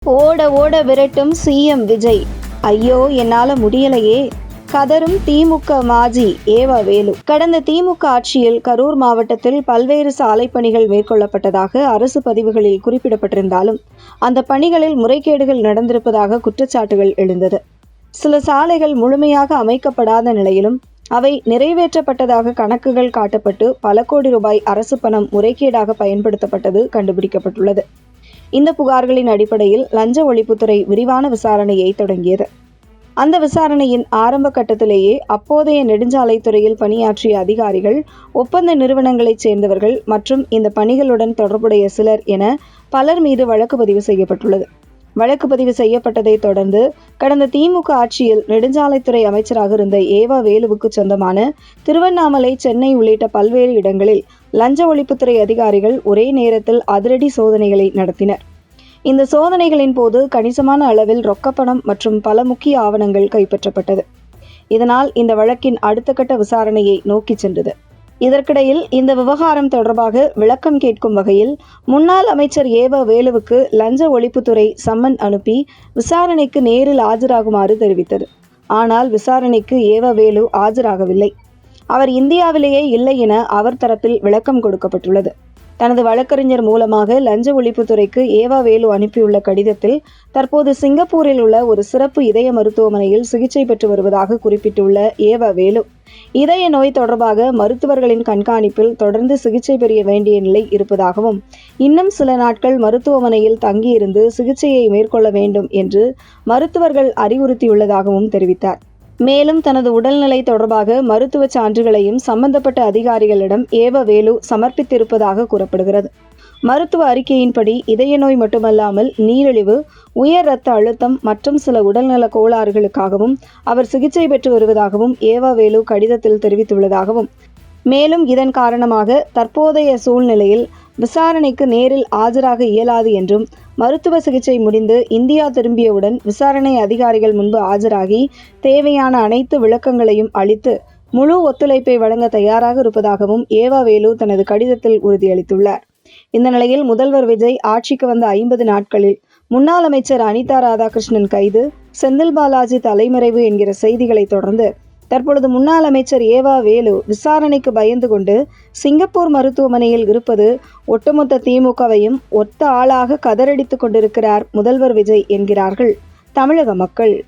ஓட ஓட விரட்டும் சிஎம் விஜய். ஐயோ என்னால முடியலையே கதரும் திமுக மாஜி ஏவா வேலு. கடந்த திமுக ஆட்சியில் கரூர் மாவட்டத்தில் பல்வேறு சாலை பணிகள் மேற்கொள்ளப்பட்டதாக அரசு பதிவுகளில் குறிப்பிடப்பட்டிருந்தாலும் அந்த பணிகளில் முறைகேடுகள் நடந்திருப்பதாக குற்றச்சாட்டுகள் எழுந்தது. சில சாலைகள் முழுமையாக அமைக்கப்படாத நிலையிலும் அவை நிறைவேற்றப்பட்டதாக கணக்குகள் காட்டப்பட்டு பல கோடி ரூபாய் அரசு பணம் முறைகேடாக பயன்படுத்தப்பட்டது கண்டுபிடிக்கப்பட்டுள்ளது. இந்த புகார்களின் அடிப்படையில் லஞ்ச ஒழிப்புத்துறை விரிவான விசாரணையை தொடங்கியது. அந்த விசாரணையின் ஆரம்ப கட்டத்திலேயே அப்போதைய நெடுஞ்சாலைத்துறையில் பணியாற்றிய அதிகாரிகள், ஒப்பந்த நிறுவனங்களைச் சேர்ந்தவர்கள் மற்றும் இந்த பணிகளுடன் தொடர்புடைய சிலர் என பலர் மீது வழக்கு பதிவு செய்யப்பட்டுள்ளது. வழக்கு பதிவு செய்யப்பட்டதை தொடர்ந்து கடந்த திமுக ஆட்சியில் நெடுஞ்சாலைத்துறை அமைச்சராக இருந்த ஏவா வேலுவுக்கு சொந்தமான திருவண்ணாமலை, சென்னை உள்ளிட்ட பல்வேறு இடங்களில் லஞ்ச ஒழிப்புத்துறை அதிகாரிகள் ஒரே நேரத்தில் அதிரடி சோதனைகளை நடத்தினர். இந்த சோதனைகளின் போது கணிசமான அளவில் ரொக்கப்பணம் மற்றும் பல முக்கிய ஆவணங்கள் கைப்பற்றப்பட்டது. இதனால் இந்த வழக்கின் அடுத்த கட்ட விசாரணையை நோக்கி சென்றது. இதற்கிடையில் இந்த விவகாரம் தொடர்பாக விளக்கம் கேட்கும் வகையில் முன்னாள் அமைச்சர் ஏவா வேலுவுக்கு லஞ்ச ஒழிப்புத்துறை சம்மன் அனுப்பி விசாரணைக்கு நேரில் ஆஜராகுமாறு தெரிவித்தது. ஆனால் விசாரணைக்கு ஏவா வேலு ஆஜராகவில்லை. அவர் இந்தியாவிலேயே இல்லை என அவர் தரப்பில் விளக்கம் கொடுக்கப்பட்டுள்ளது. தனது வழக்கறிஞர் மூலமாக லஞ்ச ஒழிப்புத்துறைக்கு ஏவா வேலு அனுப்பியுள்ள கடிதத்தில் தற்போது சிங்கப்பூரில் உள்ள ஒரு சிறப்பு இதய மருத்துவமனையில் சிகிச்சை பெற்று வருவதாக குறிப்பிட்டுள்ள ஏவா வேலு, இதய நோய் தொடர்பாக மருத்துவர்களின் கண்காணிப்பில் தொடர்ந்து சிகிச்சை பெற வேண்டிய நிலை இருப்பதாகவும், இன்னும் சில நாட்கள் மருத்துவமனையில் தங்கியிருந்து சிகிச்சையை மேற்கொள்ள வேண்டும் என்று மருத்துவர்கள் அறிவுறுத்தியுள்ளதாகவும் தெரிவித்தார். மேலும் தனது உடல்நிலை தொடர்பாக மருத்துவ சான்றுகளையும் சம்பந்தப்பட்ட அதிகாரிகளிடம் ஏவா வேலு சமர்ப்பித்திருப்பதாக கூறப்படுகிறது. மருத்துவ அறிக்கையின்படி இதய நோய் மட்டுமல்லாமல் நீரிழிவு, உயர் இரத்த அழுத்தம் மற்றும் சில உடல்நல கோளாறுகளுக்காகவும் அவர் சிகிச்சை பெற்று வருவதாகவும் ஏவா வேலு கடிதத்தில் தெரிவித்துள்ளதாகவும், மேலும் இதன் காரணமாக தற்போதைய சூழ்நிலையில் விசாரணைக்கு நேரில் ஆஜராக இயலாது என்றும், மருத்துவ சிகிச்சை முடிந்து இந்தியா திரும்பியவுடன் விசாரணை அதிகாரிகள் முன்பு ஆஜராகி தேவையான அனைத்து விளக்கங்களையும் அளித்து முழு ஒத்துழைப்பை வழங்க தயாராக இருப்பதாகவும் ஏவா வேலு தனது கடிதத்தில் உறுதியளித்துள்ளார். இந்த நிலையில் முதல்வர் விஜய் ஆட்சிக்கு வந்த 50 நாட்களில் முன்னாள் அமைச்சர் அனிதா ராதாகிருஷ்ணன் கைது, செந்தில் பாலாஜி தலைமறைவு என்கிற செய்திகளை தொடர்ந்து தற்பொழுது முன்னாள் அமைச்சர் ஏவா வேலு விசாரணைக்கு பயந்து கொண்டு சிங்கப்பூர் மருத்துவமனையில் இருப்பது ஒட்டுமொத்த திமுகவையும் ஒத்த ஆளாக கதறடித்துக் கொண்டிருக்கிறார் முதல்வர் விஜய் என்கிறார்கள் தமிழக மக்கள்.